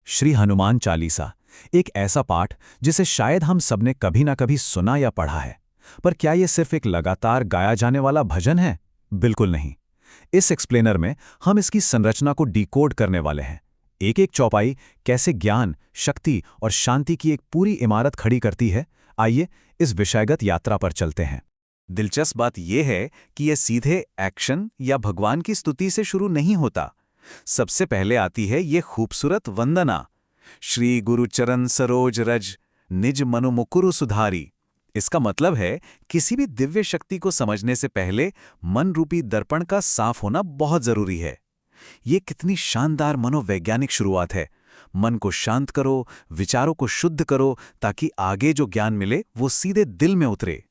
श्री हनुमान चालीसा, एक ऐसा पाठ जिसे शायद हम सबने कभी ना कभी सुना या पढ़ा है। पर क्या ये सिर्फ एक लगातार गाया जाने वाला भजन है? बिल्कुल नहीं। इस एक्सप्लेनर में हम इसकी संरचना को डिकोड करने वाले हैं। एक एक चौपाई कैसे ज्ञान, शक्ति और शांति की एक पूरी इमारत खड़ी करती है। आइए इस विषयगत यात्रा पर चलते हैं। दिलचस्प बात यह है कि यह सीधे एक्शन या भगवान की स्तुति से शुरू नहीं होता। सबसे पहले आती है ये खूबसूरत वंदना, श्री गुरु चरण सरोज रज निज मनु मुकुरु सुधारी। इसका मतलब है किसी भी दिव्य शक्ति को समझने से पहले मन रूपी दर्पण का साफ होना बहुत जरूरी है। ये कितनी शानदार मनोवैज्ञानिक शुरुआत है। मन को शांत करो, विचारों को शुद्ध करो, ताकि आगे जो ज्ञान मिले वो सीधे दिल में उतरे।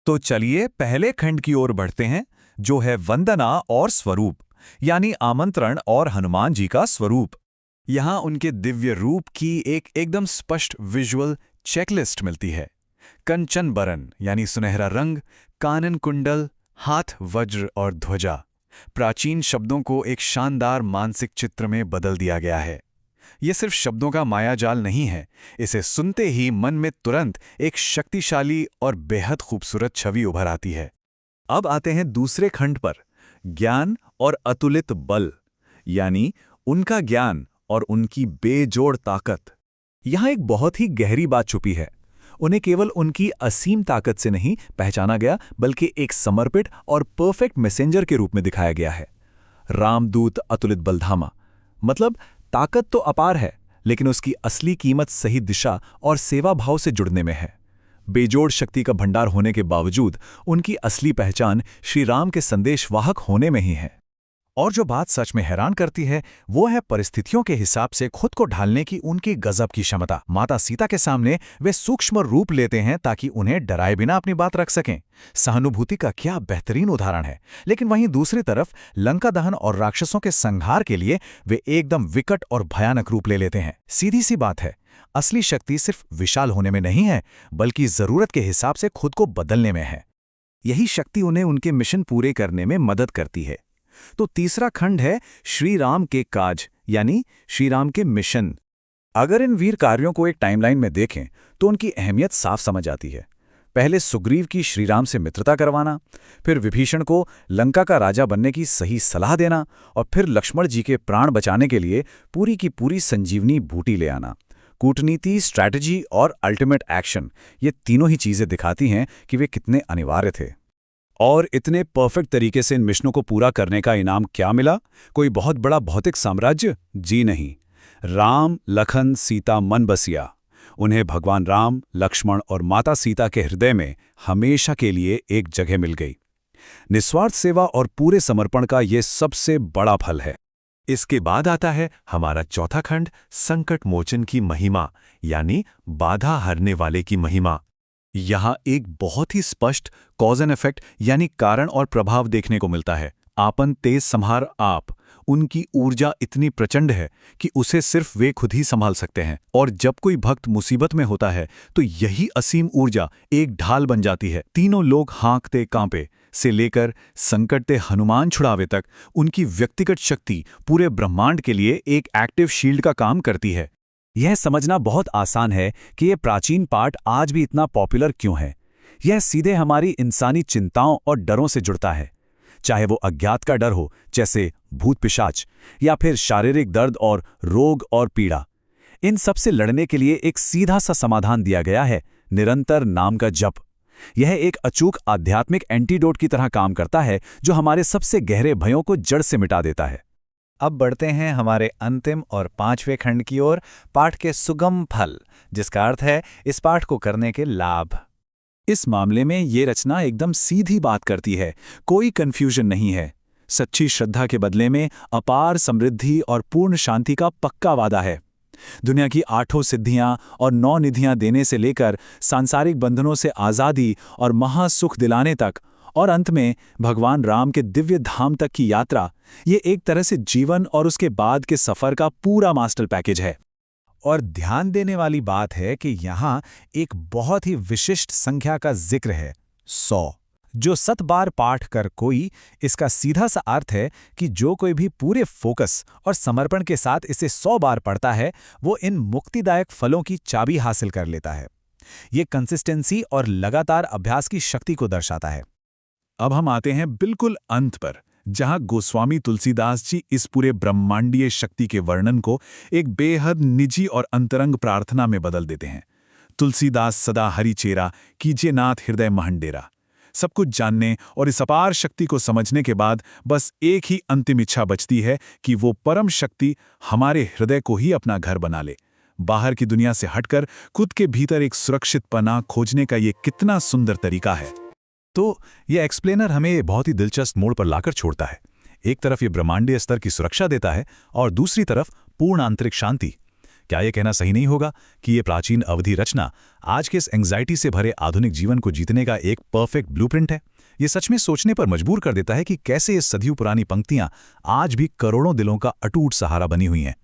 तो चलिए पहले खंड की ओर बढ़ते हैं, जो है वंदना और स्वरूप, यानी आमंत्रण और हनुमान जी का स्वरूप। यहां उनके दिव्य रूप की एक एकदम स्पष्ट विजुअल चेकलिस्ट मिलती है। कंचन बरन यानी सुनहरा रंग, कानन कुंडल, हाथ वज्र और ध्वजा। प्राचीन शब्दों को एक शानदार मानसिक चित्र में बदल दिया गया है। ये सिर्फ शब्दों का मायाजाल नहीं है, इसे सुनते ही मन में तुरंत एक शक्तिशाली और बेहद खूबसूरत छवि उभर आती है। अब आते हैं दूसरे खंड पर, ज्ञान और अतुलित बल, यानी उनका ज्ञान और उनकी बेजोड़ ताकत। यहाँ एक बहुत ही गहरी बात छुपी है। उन्हें केवल उनकी असीम ताकत से नहीं पहचाना गया, बल्कि एक समर्पित और परफेक्ट मैसेंजर के रूप में दिखाया गया है। रामदूत अतुलित बलधामा, मतलब ताकत तो अपार है, लेकिन उसकी असली कीमत सही दिशा और सेवा भाव से जुड़ने में है। बेजोड़ शक्ति का भंडार होने के बावजूद उनकी असली पहचान श्री राम के संदेशवाहक होने में ही है। और जो बात सच में हैरान करती है वो है परिस्थितियों के हिसाब से खुद को ढालने की उनकी गजब की क्षमता। माता सीता के सामने वे सूक्ष्म रूप लेते हैं ताकि उन्हें डराए बिना अपनी बात रख सकें। सहानुभूति का क्या बेहतरीन उदाहरण है। लेकिन वहीं दूसरी तरफ लंका दहन और राक्षसों के संहार के लिए वे एकदम विकट और भयानक रूप ले लेते हैं। सीधी सी बात है, असली शक्ति सिर्फ विशाल होने में नहीं है, बल्कि जरूरत के हिसाब से खुद को बदलने में है। यही शक्ति उन्हें उनके मिशन पूरे करने में मदद करती है। तो तीसरा खंड है श्री राम के काज, यानी श्री राम के मिशन। अगर इन वीर कार्यों को एक टाइमलाइन में देखें तो उनकी अहमियत साफ समझ आती है। पहले सुग्रीव की श्री राम से मित्रता करवाना, फिर विभीषण को लंका का राजा बनने की सही सलाह देना, और फिर लक्ष्मण जी के प्राण बचाने के लिए पूरी की पूरी संजीवनी बूटी ले आना। कूटनीति, स्ट्रैटेजी और अल्टीमेट एक्शन, ये तीनों ही चीजें दिखाती हैं कि वे कितने अनिवार्य थे। और इतने परफेक्ट तरीके से इन मिशनों को पूरा करने का इनाम क्या मिला? कोई बहुत बड़ा भौतिक साम्राज्य? जी नहीं। राम, लखन, सीता मन बसिया। उन्हें भगवान राम, लक्ष्मण और माता सीता के हृदय में हमेशा के लिए एक जगह मिल गई। निस्वार्थ सेवा और पूरे समर्पण का ये सबसे बड़ा फल है। इसके बाद आता है हमारा चौथा खंड, संकट मोचन की महिमा, यानी बाधा हरने वाले की महिमा। यहाँ एक बहुत ही स्पष्ट कॉज एंड इफेक्ट यानी कारण और प्रभाव देखने को मिलता है। आपन तेज संहार आप। उनकी ऊर्जा इतनी प्रचंड है कि उसे सिर्फ वे खुद ही संभाल सकते हैं। और जब कोई भक्त मुसीबत में होता है तो यही असीम ऊर्जा एक ढाल बन जाती है। तीनों लोग हाँकते कांपे से लेकर संकटते हनुमान छुड़ावे तक उनकी व्यक्तिगत शक्ति पूरे ब्रह्मांड के लिए एक एक्टिव शील्ड का काम करती है। यह समझना बहुत आसान है कि यह प्राचीन पाठ आज भी इतना पॉपुलर क्यों है। यह सीधे हमारी इंसानी चिंताओं और डरों से जुड़ता है। चाहे वो अज्ञात का डर हो, जैसे भूत पिशाच, या फिर शारीरिक दर्द और रोग और पीड़ा। इन सब से लड़ने के लिए एक सीधा सा समाधान दिया गया है, निरंतर नाम का जप। यह एक अचूक आध्यात्मिक एंटीडोट की तरह काम करता है, जो हमारे सबसे गहरे भयों को जड़ से मिटा देता है। अब बढ़ते हैं हमारे अंतिम और पांचवें खंड की ओर, पाठ के सुगम फल, जिसका अर्थ है इस पाठ को करने के लाभ। इस मामले में ये रचना एकदम सीधी बात करती है, कोई कंफ्यूजन नहीं है। सच्ची श्रद्धा के बदले में अपार समृद्धि और पूर्ण शांति का पक्का वादा है। दुनिया की 8 सिद्धियां और 9 निधियां देने से लेकर सांसारिक बंधनों से आज़ादी और महासुख दिलाने तक, और अंत में भगवान राम के दिव्य धाम तक की यात्रा, ये एक तरह से जीवन और उसके बाद के सफर का पूरा मास्टर पैकेज है। और ध्यान देने वाली बात है कि यहाँ एक बहुत ही विशिष्ट संख्या का जिक्र है, 100, जो 7 बार पाठ कर कोई, इसका सीधा सा अर्थ है कि जो कोई भी पूरे फोकस और समर्पण के साथ इसे 100 बार पढ़ता है, वो इन मुक्तिदायक फलों की चाबी हासिल कर लेता है। ये कंसिस्टेंसी और लगातार अभ्यास की शक्ति को दर्शाता है। अब हम आते हैं बिल्कुल अंत पर, जहां गोस्वामी तुलसीदास जी इस पूरे ब्रह्मांडीय शक्ति के वर्णन को एक बेहद निजी और अंतरंग प्रार्थना में बदल देते हैं। तुलसीदास सदा हरि चेरा, कीजिए नाथ हृदय महंडेरा। सब कुछ जानने और इस अपार शक्ति को समझने के बाद बस एक ही अंतिम इच्छा बचती है कि वो परम शक्ति हमारे हृदय को ही अपना घर बना ले। बाहर की दुनिया से हटकर खुद के भीतर एक सुरक्षित पनाह खोजने का ये कितना सुंदर तरीका है। तो यह एक्सप्लेनर हमें बहुत ही दिलचस्प मोड़ पर लाकर छोड़ता है। एक तरफ ये ब्रह्मांडीय स्तर की सुरक्षा देता है और दूसरी तरफ पूर्ण आंतरिक शांति। क्या यह कहना सही नहीं होगा कि ये प्राचीन अवधि रचना आज के इस एंग्जाइटी से भरे आधुनिक जीवन को जीतने का एक परफेक्ट ब्लूप्रिंट है? ये सच में सोचने पर मजबूर कर देता है कि कैसे ये सदियों पुरानी पंक्तियां आज भी करोड़ों दिलों का अटूट सहारा बनी हुई हैं।